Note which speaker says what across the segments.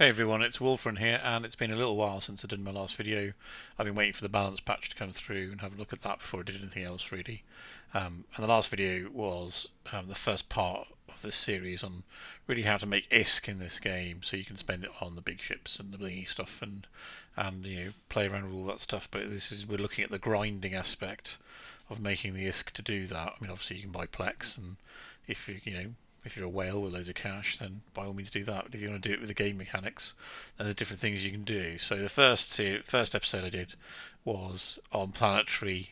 Speaker 1: Hey everyone, it's Wolfran here, and it's been a little while since I did my last video. I've been waiting for the balance patch to come through and have a look at that before I did anything else really. And the last video was the first part of this series on really how to make ISK in this game, so you can spend it on the big ships and the blingy stuff and play around with all that stuff. But we're looking at the grinding aspect of making the ISK to do that. I mean, obviously you can buy Plex, and if if you're a whale with loads of cash, then by all means do that. But if you want to do it with the game mechanics, then there's different things you can do. So the first episode I did was on planetary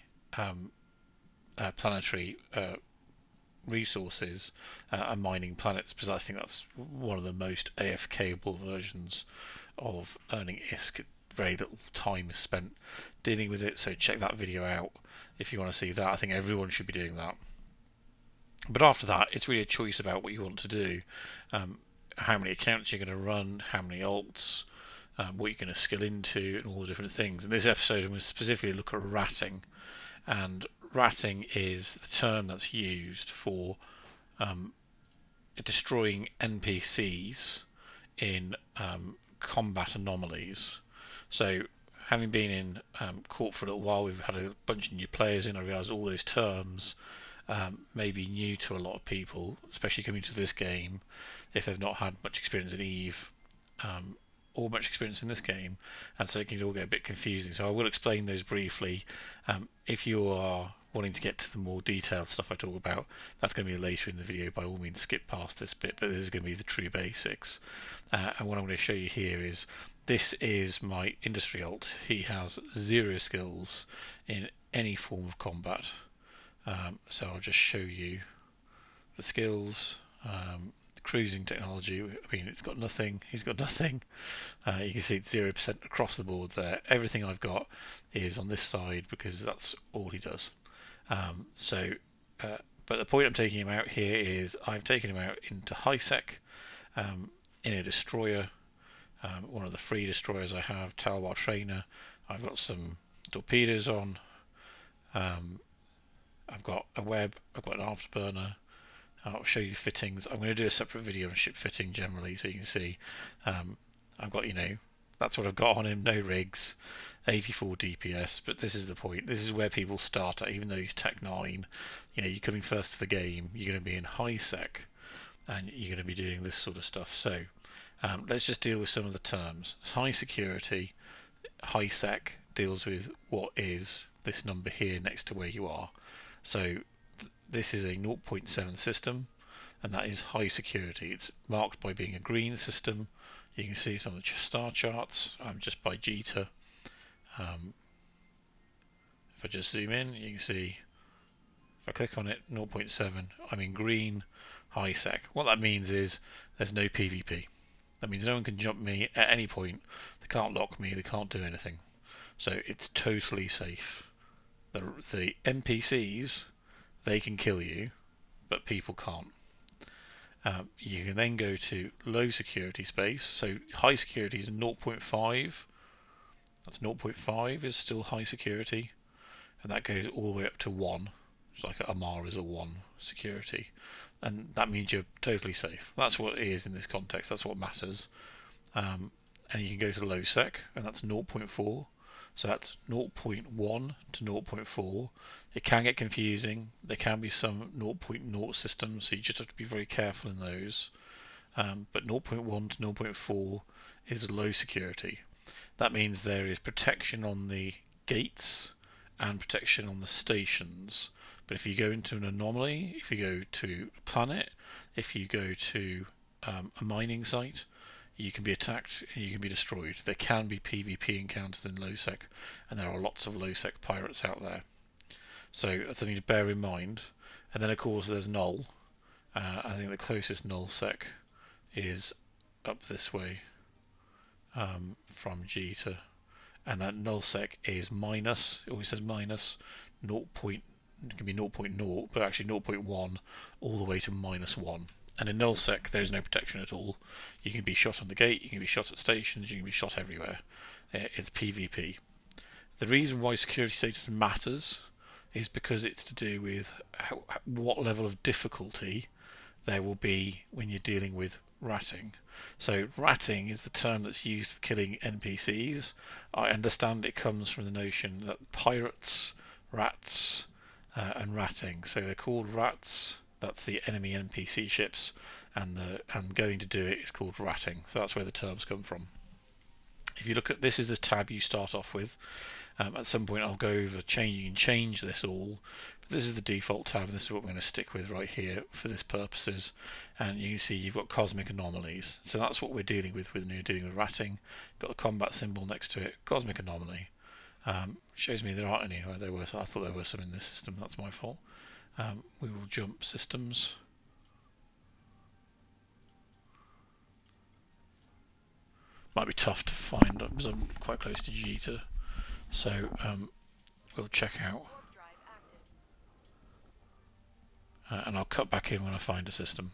Speaker 1: resources and mining planets, because I think that's one of the most AFK-able versions of earning ISK. Very little time is spent dealing with it, so check that video out if you want to see that. I think everyone should be doing that. But after that, it's really a choice about what you want to do. How many accounts you're going to run, how many alts, what you're going to skill into, and all the different things. In this episode, I'm going to specifically look at ratting. And ratting is the term that's used for destroying NPCs in combat anomalies. So, having been in Court for a little while, we've had a bunch of new players in. I realise all those terms may be new to a lot of people, especially coming to this game, if they've not had much experience in Eve or much experience in this game, and so it can all get a bit confusing. So I will explain those briefly. If you are wanting to get to the more detailed stuff I talk about, that's going to be later in the video. By all means, skip past this bit, but this is going to be the true basics. And what I'm going to show you here is this is my industry alt. He has 0 skills in any form of combat. So I'll just show you the skills. Cruising technology, I mean, it's got nothing. He's got nothing. You can see it's 0% across the board there. Everything I've got is on this side because that's all he does. But the point I'm taking him out here is I've taken him out into high sec in a destroyer. One of the free destroyers I have, Talwar Trainer. I've got some torpedoes on. I've got a web, I've got an afterburner. I'll show you the fittings. I'm going to do a separate video on ship fitting generally, so you can see. I've got, that's what I've got on him. No rigs, 84 DPS. But this is the point. This is where people start at. Even though he's Tech 9, you're coming first to the game. You're going to be in high sec, and you're going to be doing this sort of stuff. So let's just deal with some of the terms. High security, high sec deals with what is this number here next to where you are. So this is a 0.7 system, and that is high security. It's marked by being a green system. You can see it on the star charts. I'm just by JITA. If I just zoom in, you can see if I click on it, 0.7, I'm in green, high sec. What that means is there's no PvP. That means no one can jump me at any point. They can't lock me, they can't do anything. So it's totally safe. The NPCs, they can kill you, but people can't. You can then go to low security space. So high security is 0.5. That's 0.5 is still high security, and that goes all the way up to 1. It's like Amar is a 1 security, and that means you're totally safe. That's what it is in this context. That's what matters. And you can go to low sec, and that's 0.4. So that's 0.1 to 0.4. It can get confusing. There can be some 0.0 systems, so you just have to be very careful in those. But 0.1 to 0.4 is low security. That means there is protection on the gates and protection on the stations. But if you go into an anomaly, if you go to a planet, if you go to a mining site, you can be attacked and you can be destroyed. There can be PvP encounters in low sec, and there are lots of low sec pirates out there. So that's something to bear in mind. And then of course there's null. I think the closest null sec is up this way from JITA, and that null sec is minus. It always says minus 0. It can be 0.0, but actually 0.1 all the way to -1. And in nullsec, there is no protection at all. You can be shot on the gate, you can be shot at stations, you can be shot everywhere. It's PvP. The reason why security status matters is because it's to do with what level of difficulty there will be when you're dealing with ratting. So ratting is the term that's used for killing NPCs. I understand it comes from the notion that pirates, rats, and ratting. So they're called rats. That's the enemy NPC ships, and going to do it is called ratting. So that's where the terms come from. If you look at this, is the tab you start off with. At some point I'll go over change this all, but this is the default tab, and this is what we're going to stick with right here for this purposes. And you can see you've got cosmic anomalies, so that's what we're dealing with when you're dealing with ratting. Got the combat symbol next to it, cosmic anomaly. Shows me there aren't any. Right, there were. So I thought there were some in this system. That's my fault. We will jump systems. Might be tough to find because I'm quite close to G to. So we'll check out. And I'll cut back in when I find a system.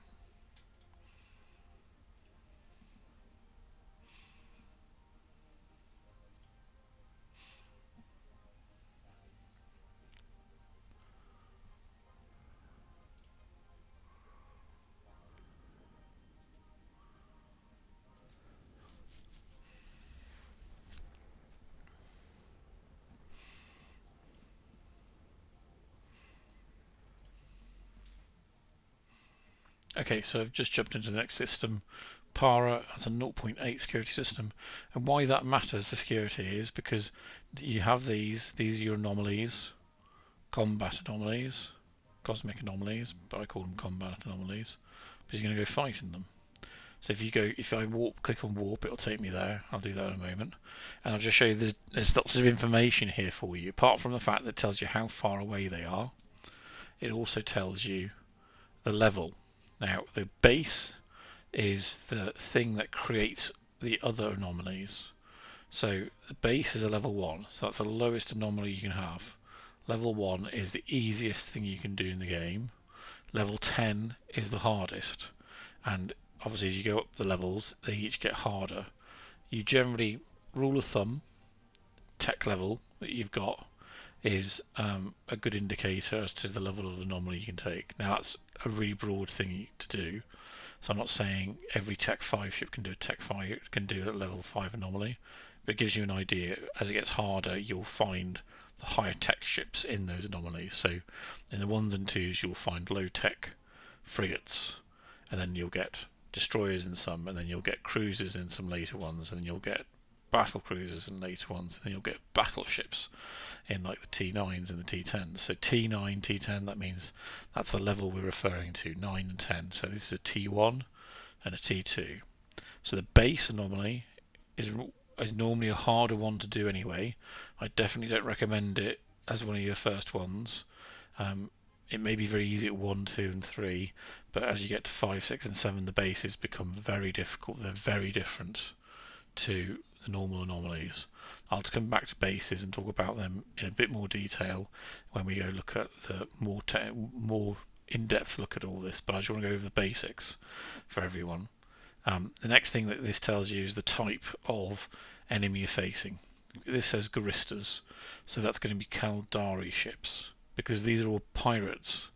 Speaker 1: Okay, so I've just jumped into the next system. Para has a 0.8 security system, and why that matters, the security, is because you have these are your anomalies, combat anomalies, cosmic anomalies, but I call them combat anomalies, because you're going to go fight in them. So if I click on warp, it'll take me there. I'll do that in a moment, and I'll just show you there's lots of information here for you. Apart from the fact that it tells you how far away they are, it also tells you the level. Now, the base is the thing that creates the other anomalies. So the base is a level 1, so that's the lowest anomaly you can have. Level 1 is the easiest thing you can do in the game. Level 10 is the hardest, and obviously as you go up the levels, they each get harder. You generally, rule of thumb, tech level that you've got is a good indicator as to the level of anomaly you can take. Now that's a really broad thing to do, so I'm not saying every Tech 5 ship can do a Tech 5 can do a level 5 anomaly, but it gives you an idea. As it gets harder, you'll find the higher tech ships in those anomalies. So in the 1s and 2s, you'll find low tech frigates, and then you'll get destroyers in some, and then you'll get cruisers in some later ones, and then you'll get battle cruisers in later ones, and then you'll get battleships in like the T9s and the T10s. So T9, T10, that means that's the level we're referring to, 9 and 10. So this is a T1 and a T2. So the base anomaly is normally a harder one to do anyway. I definitely don't recommend it as one of your first ones. It may be very easy at 1, 2 and 3, but as you get to 5, 6 and 7, the bases become very difficult. They're very different to the normal anomalies. I'll come back to bases and talk about them in a bit more detail when we go look at the more in-depth look at all this, but I just want to go over the basics for everyone. The next thing that this tells you is the type of enemy you're facing. This says Garistas, so that's going to be Caldari ships, because these are all pirates,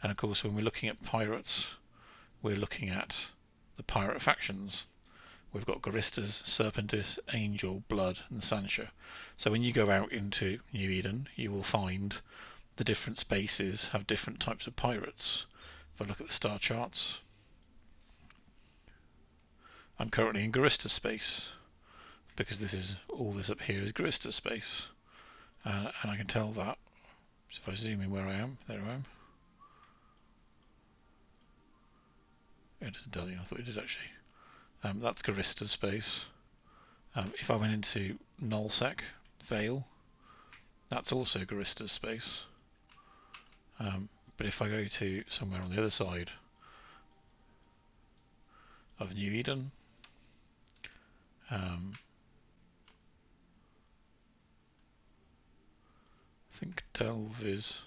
Speaker 1: and of course when we're looking at pirates, we're looking at the pirate factions. We've got Garistas, Serpentis, Angel, Blood and Sancha. So when you go out into New Eden, you will find the different spaces have different types of pirates. If I look at the star charts, I'm currently in Garista space, because this up here is Garista space, and I can tell that. So if I zoom in where I am, there I am. It doesn't tell you. I thought it did actually. That's Garista space. If I went into Nullsec Vale, that's also Garista space. But if I go to somewhere on the other side of New Eden, I think Delve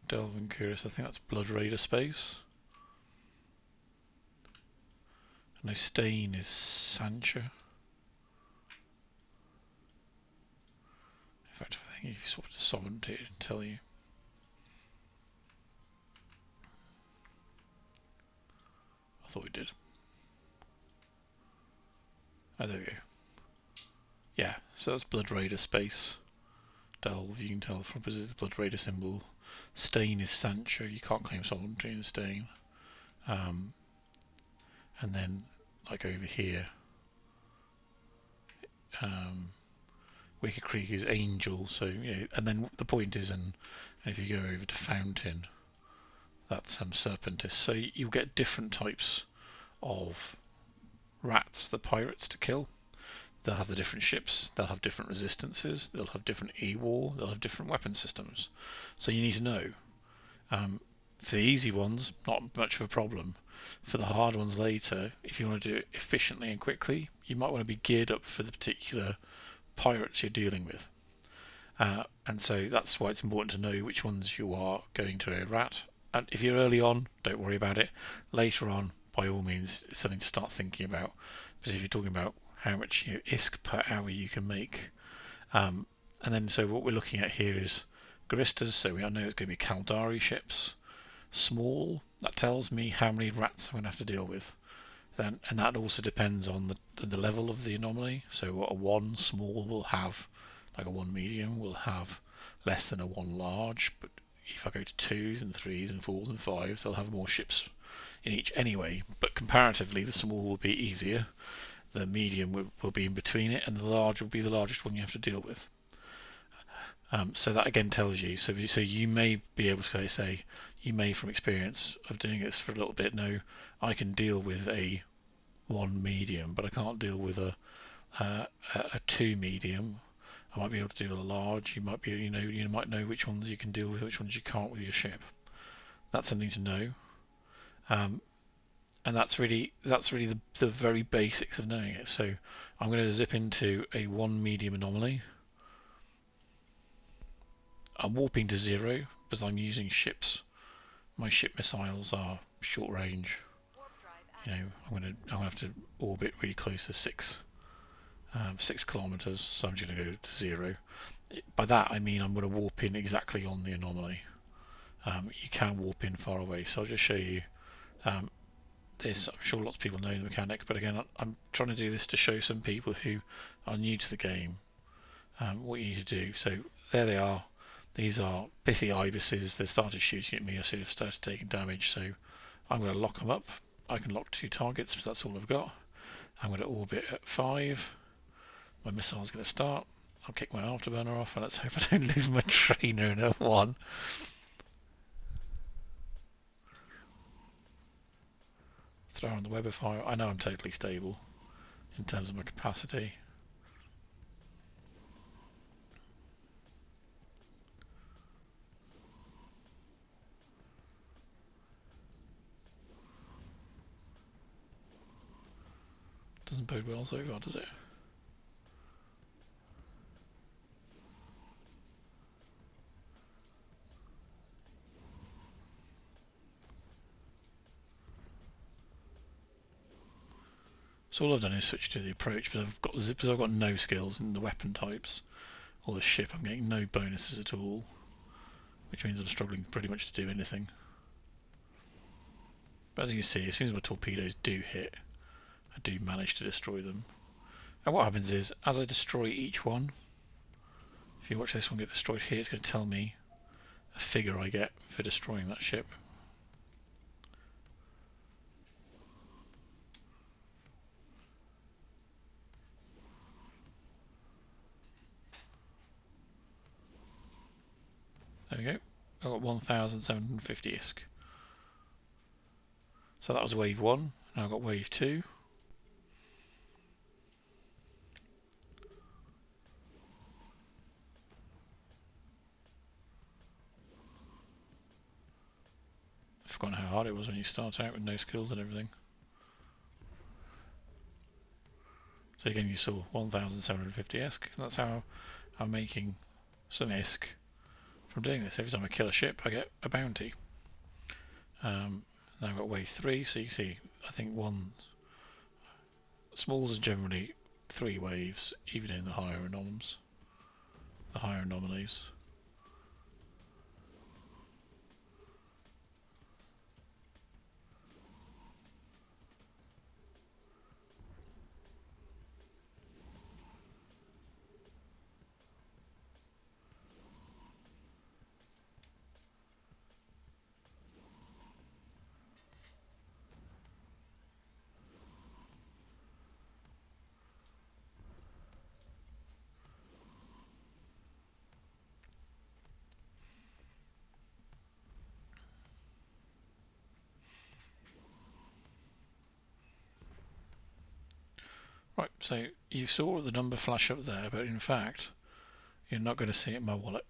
Speaker 1: and Curious. I think that's Blood Raider space. No, Stain is Sancha. In fact, I think if you swap to Sovereignty, it'll tell you. I thought it did. Oh, there we go. Yeah, so that's Blood Raider space. Delve, you can tell from the Blood Raider symbol. Stain is Sancho, you can't claim sovereignty in Stain. And then, like over here, Wicked Creek is Angel, so, you know, and then the point is, and if you go over to Fountain, that's Serpentis. So you'll get different types of rats, the pirates, to kill. They'll have the different ships, they'll have different resistances, they'll have different E-War, they'll have different weapon systems. So you need to know. For the easy ones, not much of a problem. For the hard ones later, if you want to do it efficiently and quickly, you might want to be geared up for the particular pirates you're dealing with. And so that's why it's important to know which ones you are going to a rat. And if you're early on, don't worry about it. Later on, by all means, it's something to start thinking about. Because if you're talking about how much ISK per hour you can make, and then so what we're looking at here is Garistas. So we know it's going to be Caldari ships. Small, that tells me how many rats I'm going to have to deal with. Then, and that also depends on the level of the anomaly. So a 1 small will have, like a 1 medium will have less than a 1 large, but if I go to 2s and 3s and 4s and 5s, they'll have more ships in each anyway. But comparatively, the small will be easier, the medium will be in between it, and the large will be the largest one you have to deal with. So that again tells you, so you may be able to say, you may from experience of doing this for a little bit know, I can deal with a 1 medium, but I can't deal with a 2 medium. I might be able to deal with a large. You might know which ones you can deal with, which ones you can't with your ship. That's something to know, and that's really the very basics of knowing it. So I'm going to zip into a 1 medium anomaly. I'm warping to 0 because I'm using ships. My ship missiles are short range. You know, I'm gonna have to orbit really close to 6 kilometers, so I'm just going to go to 0. By that I mean I'm going to warp in exactly on the anomaly. You can warp in far away, so I'll just show you this. I'm sure lots of people know the mechanic, but again, I'm trying to do this to show some people who are new to the game what you need to do. So there they are. These are pithy ibises. They started shooting at me. I see they've started taking damage, so I'm going to lock them up. I can lock 2 targets, because that's all I've got. I'm going to orbit at 5. My missile's going to start. I'll kick my afterburner off, and let's hope I don't lose my trainer in F1. Throw on the Weber fire. I know I'm totally stable in terms of my capacity. Doesn't bode well so far, does it? So all I've done is switch to the approach, but I've got no skills in the weapon types or the ship. I'm getting no bonuses at all, which means I'm struggling pretty much to do anything. But as you can see, as soon as my torpedoes do hit, I do manage to destroy them. And what happens is, as I destroy each one, if you watch this one get destroyed here, it's going to tell me a figure I get for destroying that ship. There we go. I got 1,750 ISK. So that was wave 1. Now I've got wave 2. I've forgotten how hard it was when you start out with no skills and everything. So again, you saw 1,750 ISK. That's how I'm making some ISK from doing this. Every time I kill a ship, I get a bounty. Now I've got wave 3, so you see, I think smalls are generally 3 waves, even in the higher anomalies. So you saw the number flash up there, but in fact you're not going to see it in my wallet.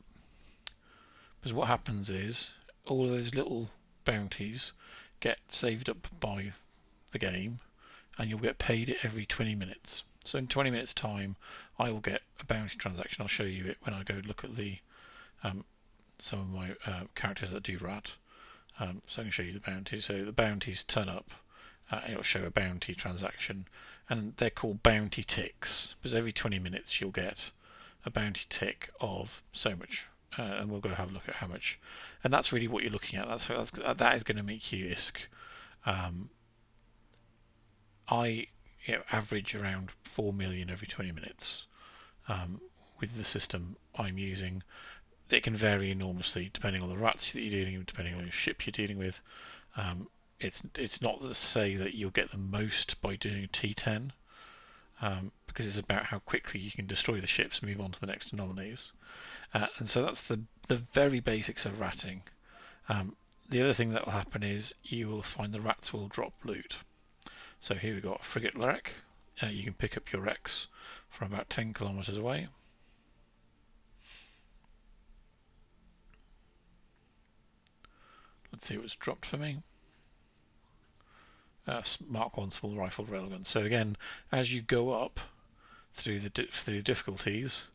Speaker 1: Because what happens is all of those little bounties get saved up by the game, and you'll get paid it every 20 minutes. So in 20 minutes time I will get a bounty transaction. I'll show you it when I go look at the some of my characters that do rat. So I can show you the bounties. So the bounties turn up, it'll show a bounty transaction, and they're called bounty ticks because every 20 minutes you'll get a bounty tick of so much, and we'll go have a look at how much. And that's really what you're looking at. That is going to make you ISK. I average around 4 million every 20 minutes with the system I'm using. It can vary enormously depending on the rats that you're dealing with, depending on your ship you're dealing with. It's not to say that you'll get the most by doing T10, because it's about how quickly you can destroy the ships and move on to the next anomalies. And so that's the very basics of ratting. The other thing that will happen is you will find the rats will drop loot. So here we've got a frigate wreck. You can pick up your wrecks from about 10 kilometers away. Let's see what's dropped for me. Mark 1 small rifled railgun. So again, as you go up through the difficulties,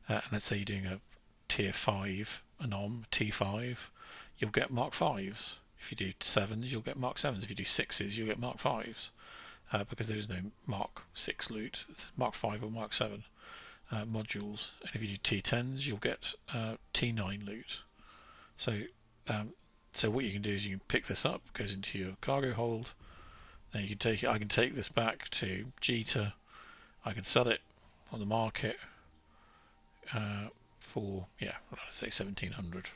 Speaker 1: and let's say you're doing a tier 5 anom, T5, you'll get Mark 5s. If you do 7s, you'll get Mark 7s. If you do 6s, you'll get Mark 5s. Because there is no Mark 6 loot, it's Mark 5 or Mark 7 modules. And if you do T10s, you'll get T9 loot. So what you can do is you can pick this up, goes into your cargo hold. Then you can take it. I can take this back to Jita. I can sell it on the market for let's say 1700.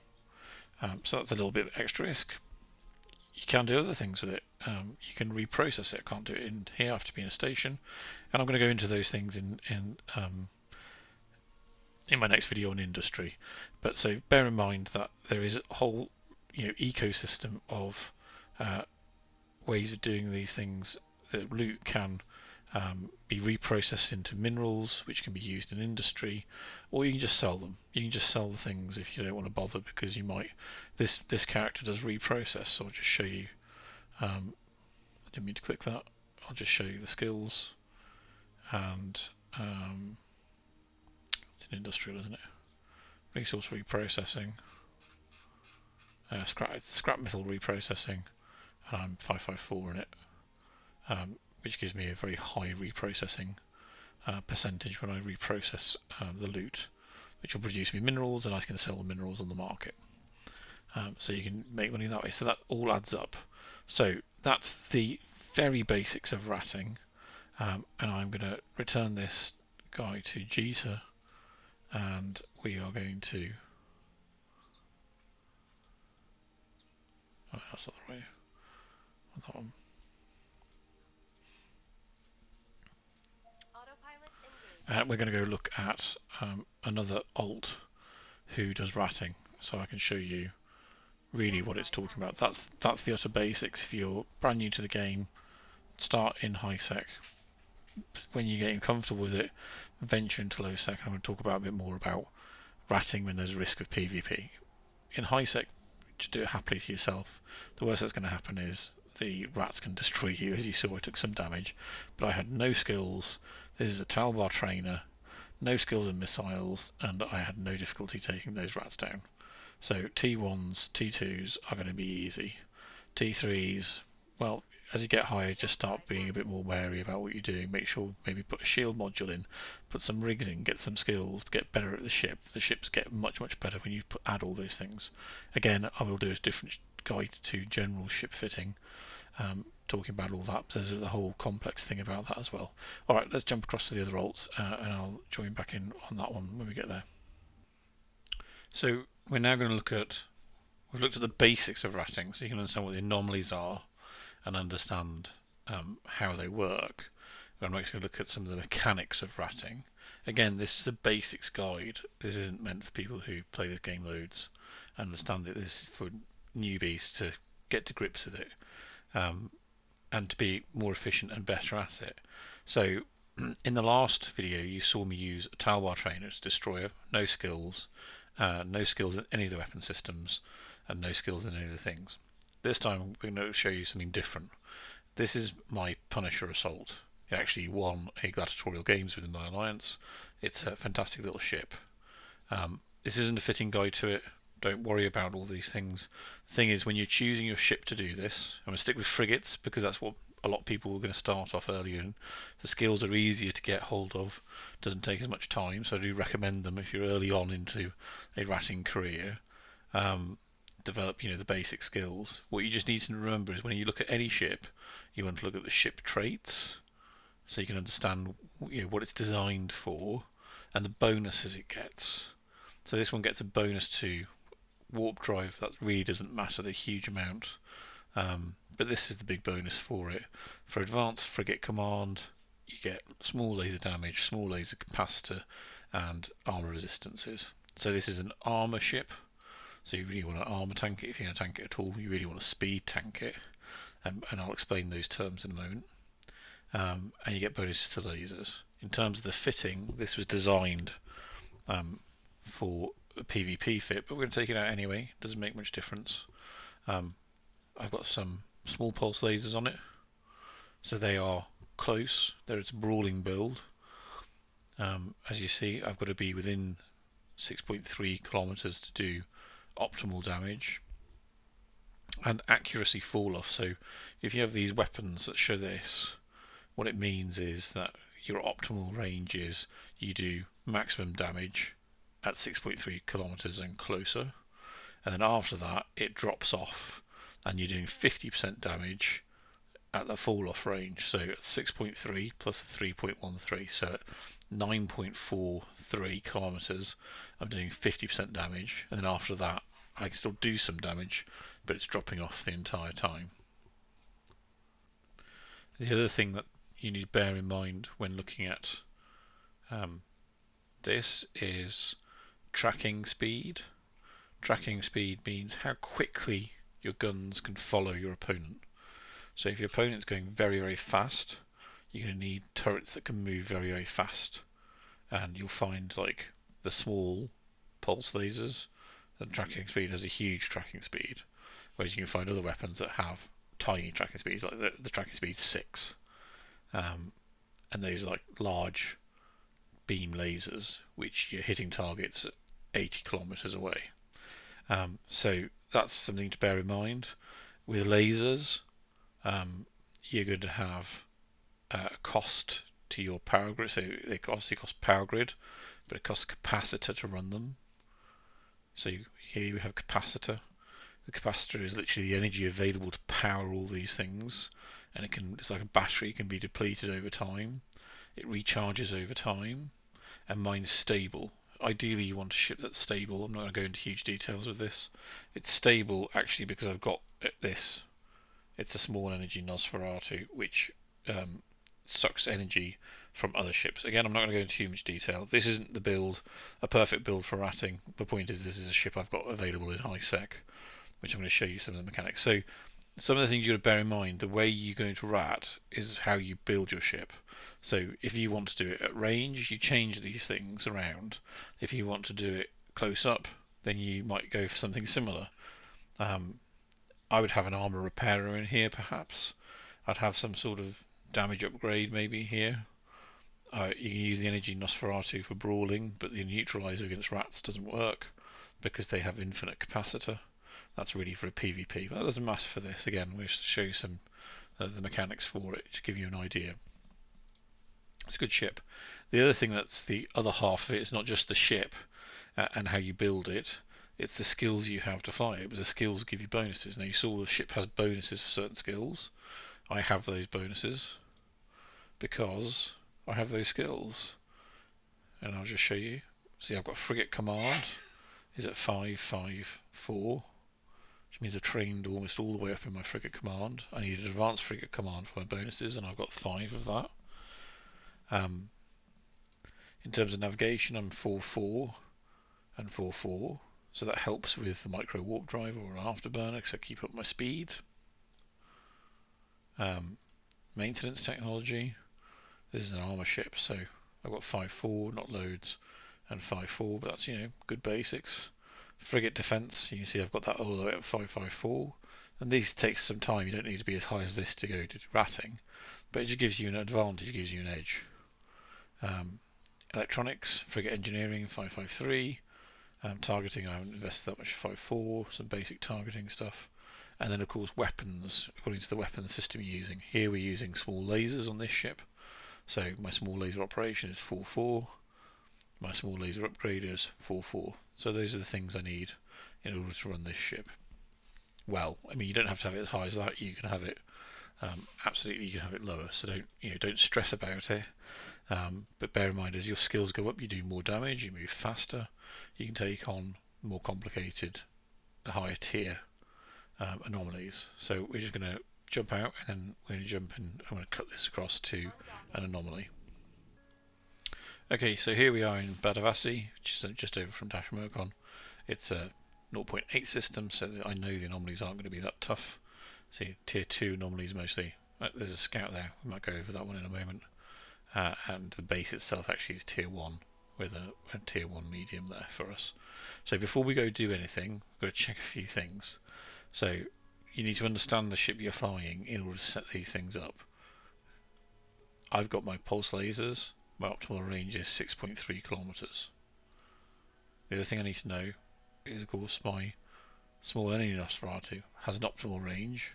Speaker 1: So that's a little bit extra risk. You can do other things with it. You can reprocess it. I can't do it in here. I have to be in a station, and I'm going to go into those things in my next video on industry. But so bear in mind that there is a whole ecosystem of ways of doing these things. The loot can be reprocessed into minerals, which can be used in industry, or you can just sell them. You can just sell the things if you don't want to bother, because you might. This character does reprocess, so I'll just show you. I didn't mean to click that. I'll just show you the skills, and it's an industrial, isn't it? Resource reprocessing, scrap metal reprocessing, and I'm 554 in it, which gives me a very high reprocessing percentage when I reprocess the loot, which will produce me minerals, and I can sell the minerals on the market. So you can make money that way. So that all adds up. So that's the very basics of ratting, and I'm going to return this guy to Jita, and we are going to. Oh, that's not the right. That one. And we're going to go look at another alt who does ratting, so I can show you really what it's talking about. That's the utter basics. If you're brand new to the game, start in high sec. When you're getting comfortable with it, venture into low sec. I'm going to talk about a bit more about ratting when there's a risk of PvP. In high sec, just do it happily to yourself. The worst that's going to happen is the rats can destroy you. As you saw, I took some damage, but I had no skills. This is a Talbar trainer, no skills in missiles, and I had no difficulty taking those rats down. So T1s, T2s are going to be easy. T3s, well, as you get higher, just start being a bit more wary about what you're doing. Make sure maybe put a shield module in, put some rigs in, get some skills, get better at the ship. The ships get much better when you add all those things. Again, I will do a different guide to general ship fitting, talking about all that. There's a whole complex thing about that as well. Alright, let's jump across to the other alts, and I'll join back in on that one when we get there. So we're now going to we've looked at the basics of ratting, so you can understand what the anomalies are and understand how they work. I'm actually going to look at some of the mechanics of ratting. Again, this is a basics guide. This isn't meant for people who play this game loads and understand it. This is for newbies to get to grips with it, and to be more efficient and better at it. So In the last video, you saw me use a Talbar Trainer to Destroyer, no skills in any of the weapon systems, and no skills in any of the things. This time, we're going to show you something different. This is my Punisher Assault. It actually won a gladiatorial games within my alliance. It's a fantastic little ship. This isn't a fitting guide to it. Don't worry about all these things. The thing is, when you're choosing your ship to do this, I'm going to stick with frigates because that's what a lot of people are going to start off earlier in. The skills are easier to get hold of, doesn't take as much time, so I do recommend them if you're early on into a ratting career. Develop the basic skills. What you just need to remember is when you look at any ship, you want to look at the ship traits so you can understand what it's designed for and the bonuses it gets. So this one gets a bonus to warp drive. That really doesn't matter the huge amount, but this is the big bonus for it. For advanced frigate command, you get small laser damage, small laser capacitor, and armor resistances. So this is an armor ship. So you really want to armor tank it if you're going to tank it at all. You really want to speed tank it, and I'll explain those terms in a moment. And you get bonuses to lasers. In terms of the fitting, this was designed for a PvP fit, but we're going to take it out anyway. Doesn't make much difference. I've got some small pulse lasers on it, so they are close. It's a brawling build. As you see, I've got to be within 6.3 kilometers to do optimal damage, and accuracy fall off. So if you have these weapons that show this, what it means is that your optimal range is you do maximum damage at 6.3 kilometers and closer, and then after that it drops off and you're doing 50% damage at the fall off range. So at 6.3 plus 3.13, so at 9.43 kilometers I'm doing 50% damage, and then after that I can still do some damage, but it's dropping off the entire time. The other thing that you need to bear in mind when looking at this is tracking speed. Tracking speed means how quickly your guns can follow your opponent. So if your opponent's going very, very fast, you're going to need turrets that can move very, very fast. And you'll find like the small pulse lasers, the tracking speed has a huge tracking speed, whereas you can find other weapons that have tiny tracking speeds, like the tracking speed 6. And those are like large beam lasers, which you're hitting targets at 80 kilometers away. So that's something to bear in mind. With lasers, you're going to have a cost to your power grid. So they obviously cost power grid, but it costs capacitor to run them. So here you have capacitor. The capacitor is literally the energy available to power all these things, and it's like a battery, it can be depleted over time. It recharges over time, and mine's stable. Ideally you want a ship that's stable. I'm not going to go into huge details with this. It's stable actually because I've got this. It's a small energy Nosferatu which sucks energy from other ships. Again, I'm not going to go into too much detail. This isn't the build, a perfect build for ratting. The point is this is a ship I've got available in high sec, which I'm going to show you some of the mechanics. So some of the things you've got to bear in mind, the way you're going to rat is how you build your ship. So if you want to do it at range, you change these things around. If you want to do it close up, then you might go for something similar. I would have an armor repairer in here perhaps. I'd have some sort of damage upgrade maybe here. You can use the energy Nosferatu for brawling, but the neutralizer against rats doesn't work because they have infinite capacitor. That's really for a PvP, but that doesn't matter for this. Again, we'll show you some the mechanics for it to give you an idea. It's a good ship. The other thing that's the other half of it is not just the ship and how you build it, it's the skills you have to fly it, because the skills give you bonuses. Now you saw the ship has bonuses for certain skills. I have those bonuses because I have those skills, and I'll just show you. See, I've got frigate command is at 554, which means I've trained almost all the way up in my frigate command. I need an advanced frigate command for my bonuses, and I've got 5 of that. In terms of navigation, I'm 4-4 and 4-4, so that helps with the micro warp drive or an afterburner because I keep up my speed. Maintenance technology, This is an armour ship, so I've got 5-4, not loads, and 5-4, but that's, good basics. Frigate defence, you can see I've got that all the way up 5-5-4, and these take some time. You don't need to be as high as this to go to ratting, but it just gives you an advantage, it gives you an edge. Electronics, frigate engineering, 5-5-3. Targeting, I haven't invested that much, 5-4, some basic targeting stuff. And then of course weapons, according to the weapon system you're using. Here we're using small lasers on this ship. So my small laser operation is 4-4. My small laser upgrade is 4-4. So those are the things I need in order to run this ship. Well, I mean, you don't have to have it as high as that. You can have it, absolutely, you can have it lower. So don't stress about it. But bear in mind, as your skills go up, you do more damage, you move faster, you can take on more complicated, higher tier anomalies. So we're just going to jump out, and then we're going to jump in. I'm going to cut this across to an anomaly. Okay, so here we are in Badavasi, which is just over from Dashmerkon. It's a 0.8 system, so I know the anomalies aren't going to be that tough. See, tier 2 anomalies mostly. There's a scout there, we might go over that one in a moment. And the base itself actually is tier 1 with a tier 1 medium there for us. So before we go do anything, we've got to check a few things. So you need to understand the ship you're flying in order to set these things up. I've got my pulse lasers, my optimal range is 6.3 kilometers. The other thing I need to know is, of course, my small enemy Nosferatu has an optimal range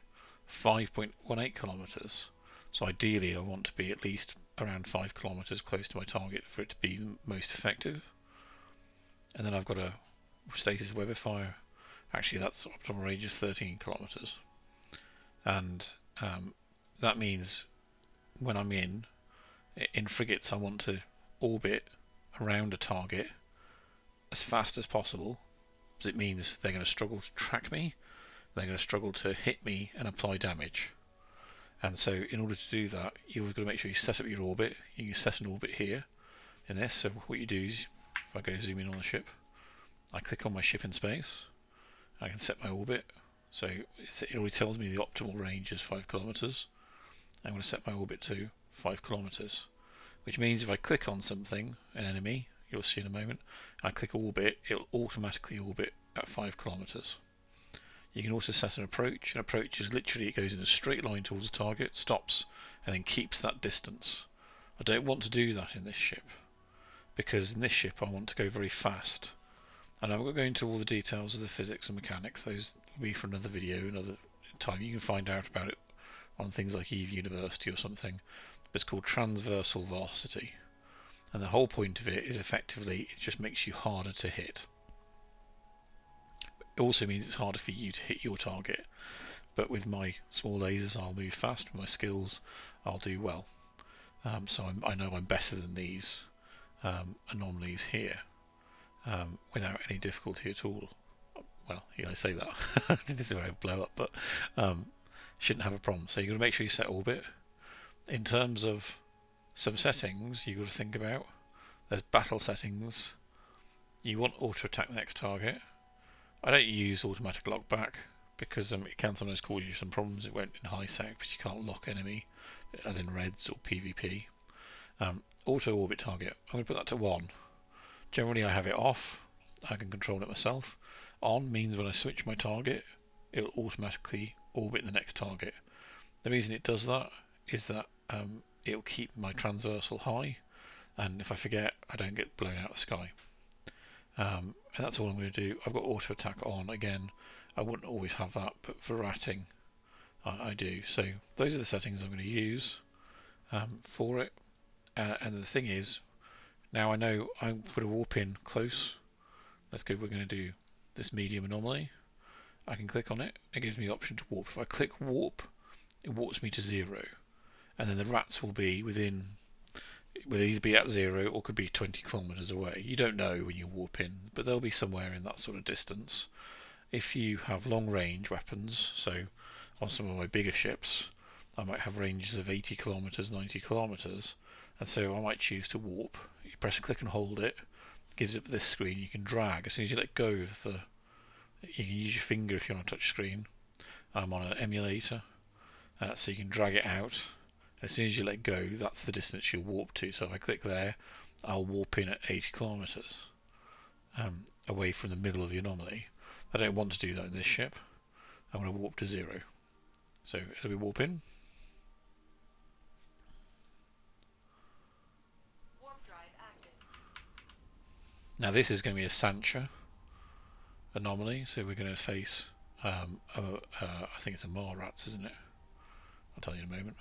Speaker 1: 5.18 kilometers. So ideally I want to be at least around 5 kilometers close to my target for it to be most effective. And then I've got a status Webifier. Actually, that's optimal range is 13 kilometers. And that means when I'm in frigates, I want to orbit around a target as fast as possible, because it means they're going to struggle to track me, they're going to struggle to hit me and apply damage. And so in order to do that, you've got to make sure you set up your orbit. You can set an orbit here in this. So what you do is, if I go zoom in on the ship, I click on my ship in space, I can set my orbit. So it already tells me the optimal range is 5 kilometers. I'm going to set my orbit to 5 kilometers, which means if I click on something, an enemy, you'll see in a moment, and I click orbit, it'll automatically orbit at 5 kilometers. You can also set an approach. An approach is literally, it goes in a straight line towards the target, stops, and then keeps that distance. I don't want to do that in this ship, because in this ship I want to go very fast. And I'm not going into all the details of the physics and mechanics. Those will be for another video, another time. You can find out about it on things like EVE University or something. But it's called transversal velocity. And the whole point of it is effectively, it just makes you harder to hit. It also means it's harder for you to hit your target. But with my small lasers, I'll move fast. With my skills, I'll do well. So I know I'm better than these anomalies here. Without any difficulty at all. Well, yeah, I say that. This is where I blow up, but shouldn't have a problem. So you've got to make sure you set orbit. In terms of some settings, you've got to think about. There's battle settings. You want auto attack the next target. I don't use automatic lockback because it can sometimes cause you some problems. It won't in high sec because you can't lock enemy, as in reds or PvP. Auto orbit target. I'm going to put that to 1. Generally I have it off, I can control it myself. On means when I switch my target, it'll automatically orbit the next target. The reason it does that is that it'll keep my transversal high, and if I forget, I don't get blown out of the sky. And that's all I'm going to do. I've got auto attack on again. I wouldn't always have that, but for ratting, I do. So those are the settings I'm going to use for it. And the thing is, now I know I put a warp in close. Let's go, we're going to do this medium anomaly. I can click on it, it gives me the option to warp. If I click warp, it warps me to 0. And then the rats will either be at 0 or could be 20 kilometers away. You don't know when you warp in, but they'll be somewhere in that sort of distance. If you have long range weapons, so on some of my bigger ships, I might have ranges of 80 kilometers, 90 kilometers, and so I might choose to warp. You press click and hold it, gives it this screen. You can drag as soon as you let go of you can use your finger if you're on a touch screen. I'm on an emulator, so you can drag it out, As soon as you let go, that's the distance you'll warp to. So if I click there, I'll warp in at 80 kilometers away from the middle of the anomaly. I don't want to do that in this ship. I want to warp to 0. So as we warp in, now this is going to be a Sancha anomaly, so we're going to face, I think it's a Marrats, isn't it? I'll tell you in a moment.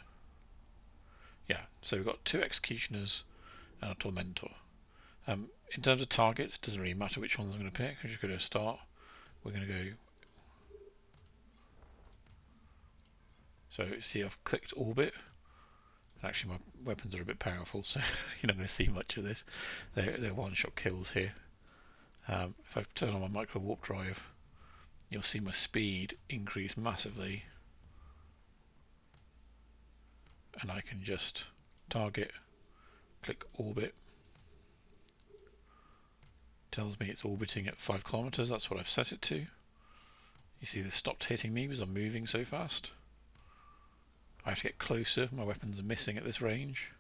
Speaker 1: Yeah, so we've got 2 Executioners and a Tormentor. In terms of targets, it doesn't really matter which ones I'm going to pick. I'm just going to start. We're going to go. So see, I've clicked orbit. Actually, my weapons are a bit powerful, so you're not going to see much of this. They're one-shot kills here. If I turn on my micro warp drive, you'll see my speed increase massively, and I can just target, click orbit. Tells me it's orbiting at 5 kilometers. That's what I've set it to. You see, this stopped hitting me because I'm moving so fast. I have to get closer. My weapons are missing at this range.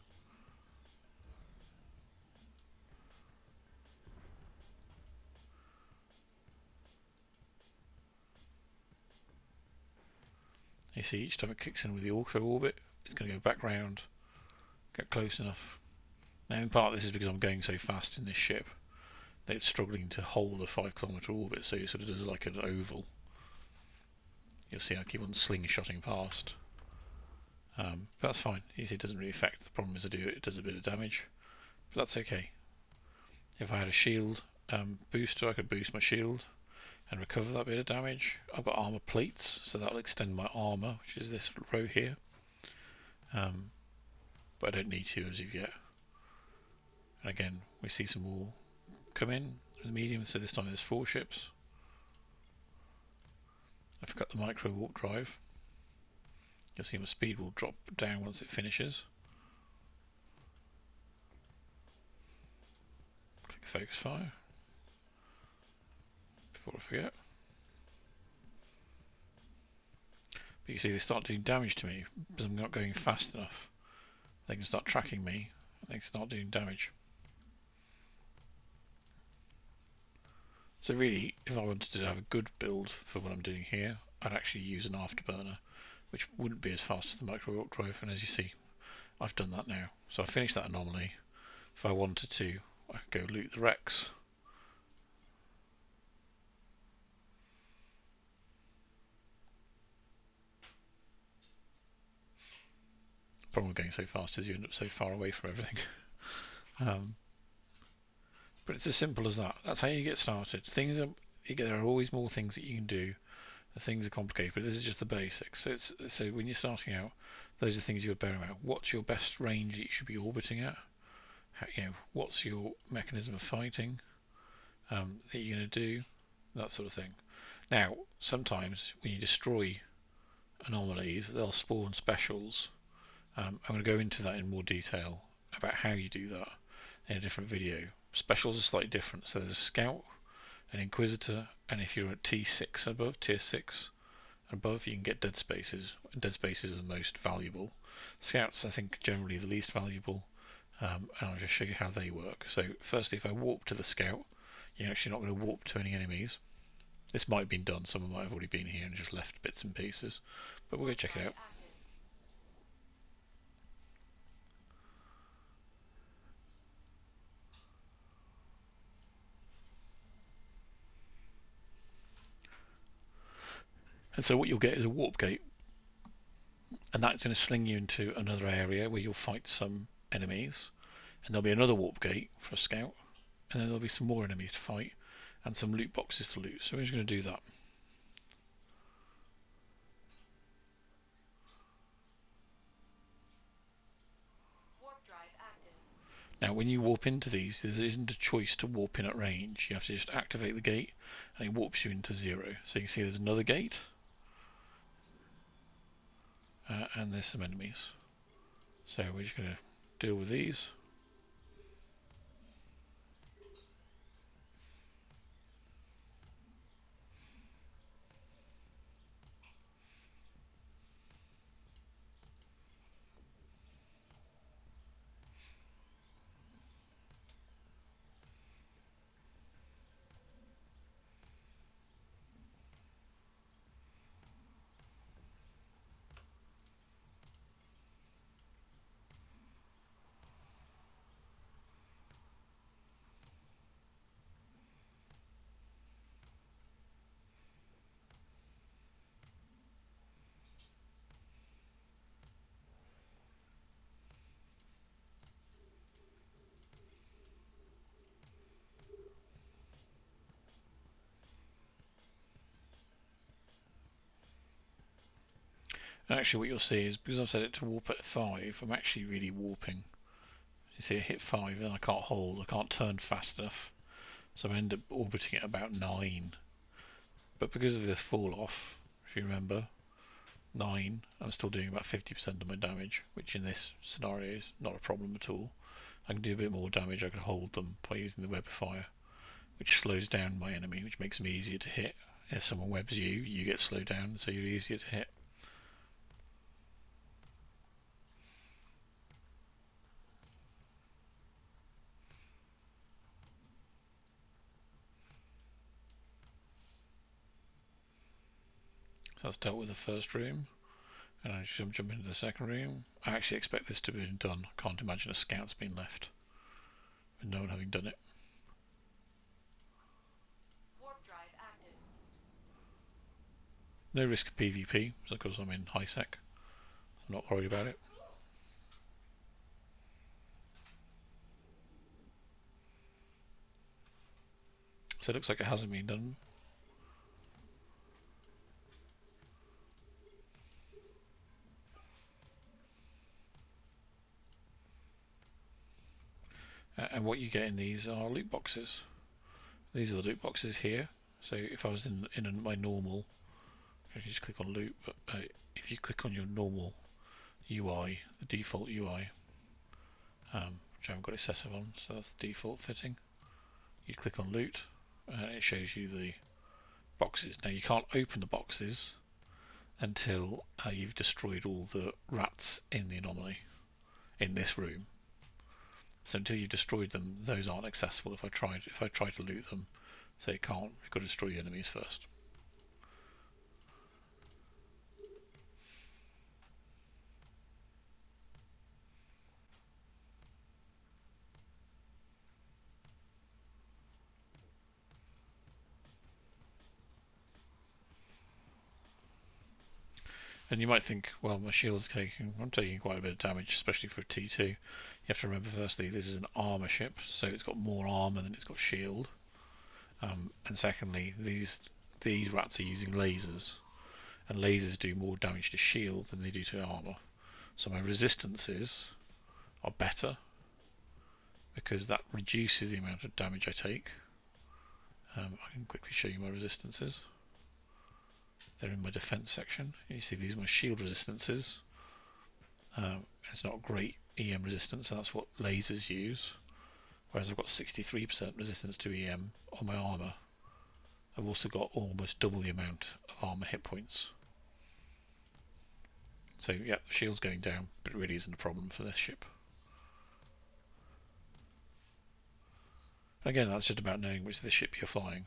Speaker 1: You see, each time it kicks in with the auto orbit, it's going to go back round, get close enough. Now, in part, this is because I'm going so fast in this ship that it's struggling to hold a 5 kilometer orbit, so it sort of does like an oval. You'll see I keep on slingshotting past. But that's fine. You see, it doesn't really affect. The problem is it does a bit of damage, but that's okay. If I had a shield booster, I could boost my shield and recover that bit of damage. I've got armor plates, so that'll extend my armor, which is this row here. But I don't need to as of yet. And again, we see some more come in with the medium, so this time there's 4 ships. I forgot the micro warp drive. You'll see my speed will drop down once it finishes. Click focus fire before I forget. But you see they start doing damage to me because I'm not going fast enough. They can start tracking me and they can start doing damage. So really, if I wanted to have a good build for what I'm doing here, I'd actually use an afterburner, which wouldn't be as fast as the micro warp drive, and as you see, I've done that now. So I finished that anomaly. If I wanted to, I could go loot the wrecks. The problem with going so fast is you end up so far away from everything. But it's as simple as that. That's how you get started. There are always more things that you can do. The things are complicated, but this is just the basics. So when you're starting out, those are things you'd bear in mind. What's your best range that you should be orbiting at? What's your mechanism of fighting that you're going to do? That sort of thing. Now, sometimes when you destroy anomalies, they'll spawn specials. I'm going to go into that in more detail about how you do that in a different video. Specials are slightly different. So there's a scout, an inquisitor, and if you're at T6 above, tier 6 above, you can get dead spaces. Dead spaces are the most valuable. Scouts, I think, generally the least valuable, and I'll just show you how they work. So firstly, if I warp to the scout, you're actually not going to warp to any enemies. This might have been done, someone might have already been here and just left bits and pieces, but we'll go check it out. And so what you'll get is a warp gate, and that's going to sling you into another area where you'll fight some enemies, and there'll be another warp gate for a scout, and then there'll be some more enemies to fight and some loot boxes to loot. So we're just going to do that. Now when you warp into these, there isn't a choice to warp in at range. You have to just activate the gate and it warps you into 0. So you can see there's another gate, and there's some enemies. So we're just going to deal with these. And actually what you'll see is, because I've set it to warp at 5, I'm actually really warping. You see it hit 5 and I can't hold, I can't turn fast enough. So I end up orbiting at about 9. But because of the fall off, if you remember, 9, I'm still doing about 50% of my damage, which in this scenario is not a problem at all. I can do a bit more damage, I can hold them by using the web of fire, which slows down my enemy, which makes them easier to hit. If someone webs you, you get slowed down, so you're easier to hit. So that's dealt with the first room, and I jump into the second room. I actually expect this to be done. I can't imagine a scout's been left with no one having done it.
Speaker 2: Warp drive active.
Speaker 1: No risk of PvP, because I'm in high sec. I'm not worried about it. So it looks like it hasn't been done. And what you get in these are loot boxes. These are the loot boxes here. So if I was in my normal, I can just click on loot, but if you click on your normal UI, the default UI, which I haven't got it set up on, so that's the default fitting, you click on loot and it shows you the boxes. Now you can't open the boxes until you've destroyed all the rats in the anomaly in this room. So until you've destroyed them, those aren't accessible. If I try to loot them, so you can't. You've got to destroy the enemies first. And you might think, well, my shield's I'm taking quite a bit of damage, especially for a T2. You have to remember, firstly, this is an armor ship, so it's got more armor than it's got shield. And secondly, these rats are using lasers, and lasers do more damage to shields than they do to armor. So my resistances are better, because that reduces the amount of damage I take. I can quickly show you my resistances. They're in my defense section. You see these are my shield resistances. It's not great EM resistance, so that's what lasers use. Whereas I've got 63% resistance to EM on my armor. I've also got almost double the amount of armor hit points. So yeah, the shield's going down, but it really isn't a problem for this ship. Again, that's just about knowing which of the ship you're flying.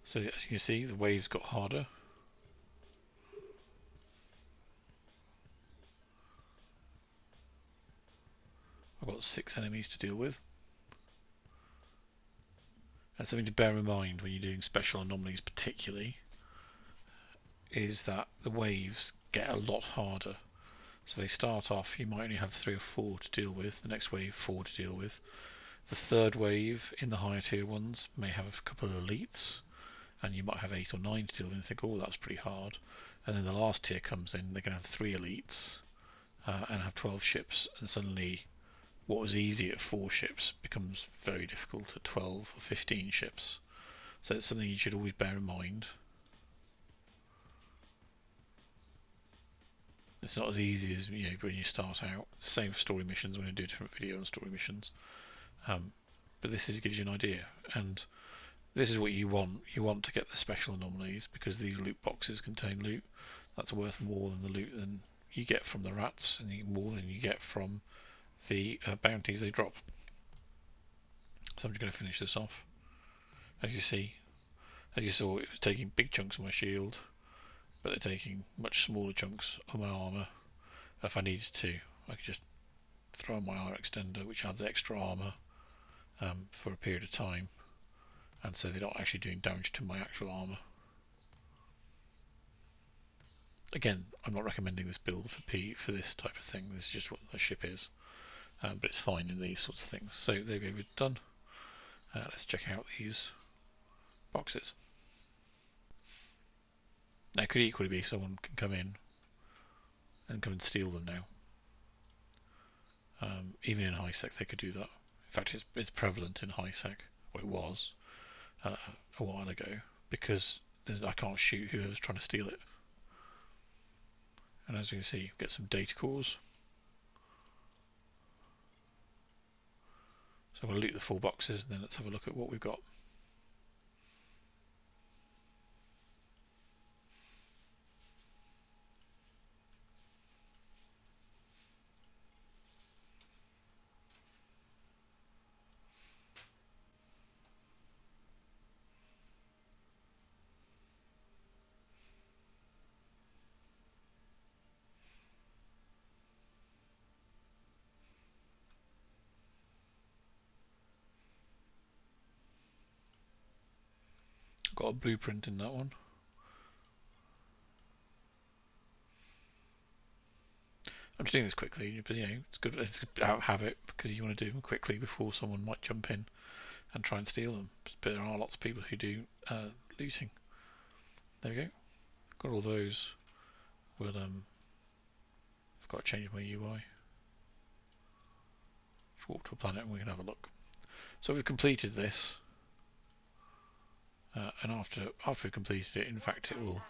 Speaker 1: So as you can see, the waves got harder. I've got 6 enemies to deal with. And something to bear in mind when you're doing special anomalies particularly is that the waves get a lot harder. So they start off, you might only have 3 or 4 to deal with, the next wave 4 to deal with. The third wave in the higher tier ones may have a couple of elites, and you might have 8 or 9 to deal with and think, oh, that's pretty hard. And then the last tier comes in, they're going to have 3 elites and have 12 ships, and suddenly what was easy at 4 ships becomes very difficult at 12 or 15 ships. So it's something you should always bear in mind. It's not as easy as when you start out. Same for story missions. I'm going to do a different video on story missions. But this gives you an idea, and this is what you want. You want to get the special anomalies because these loot boxes contain loot that's worth more than the loot than you get from the rats, and more than you get from the bounties they drop. So I'm just going to finish this off. As you saw, it was taking big chunks of my shield, but they're taking much smaller chunks of my armor. If I needed to, I could just throw on my armor extender, which adds extra armor for a period of time, and so they're not actually doing damage to my actual armor. Again, I'm not recommending this build for this type of thing. This is just what the ship is, but it's fine in these sorts of things. So there we go, we're done. Let's check out these boxes. Now, it could equally be someone can come in and come and steal them now. Even in high sec, they could do that. In fact, it's prevalent in high sec, or it was a while ago, because I can't shoot whoever's trying to steal it. And as you can see, get some data cores. So I'm going to loot the 4 boxes, and then let's have a look at what we've got. I've got a blueprint in that one. I'm just doing this quickly, but it's good to have it because you want to do them quickly before someone might jump in and try and steal them. But there are lots of people who do looting. There we go. Got all those. We'll I've got to change my UI. Just walk to a planet and we can have a look. So we've completed this, and after we've completed it, in fact, it will.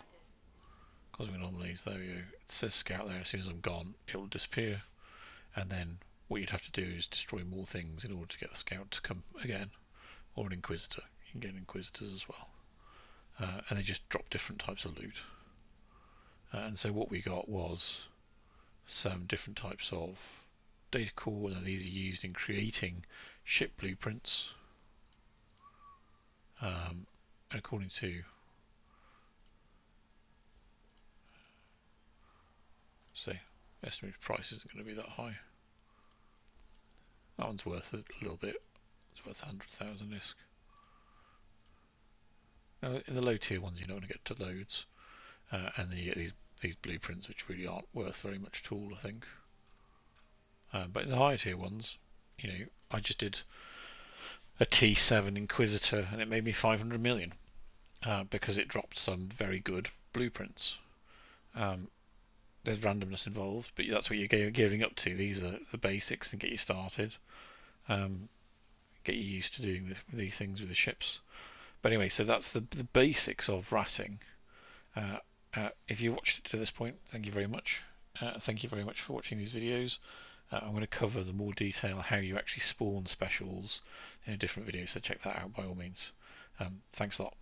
Speaker 1: Cosmic anomalies. There we go. It says scout there. As soon as I'm gone, it will disappear, and then what you'd have to do is destroy more things in order to get the scout to come again, or an inquisitor. You can get inquisitors as well, and they just drop different types of loot. And so what we got was some different types of data core. Now these are used in creating ship blueprints, and according to say estimated price isn't going to be that high. That one's worth a little bit. It's worth 100,000 ISK. Now in the low tier ones you're not going to get to loads, and then you get these blueprints which really aren't worth very much at all, I think. But in the higher tier ones, I just did a T7 Inquisitor and it made me 500 million because it dropped some very good blueprints. There's randomness involved, but that's what you're gearing up to. These are the basics and get you started. Get you used to doing these things with the ships. But anyway, so that's the basics of ratting. If you watched it to this point, thank you very much. Thank you very much for watching these videos. I'm going to cover the more detail how you actually spawn specials in a different video, so check that out by all means. Thanks a lot.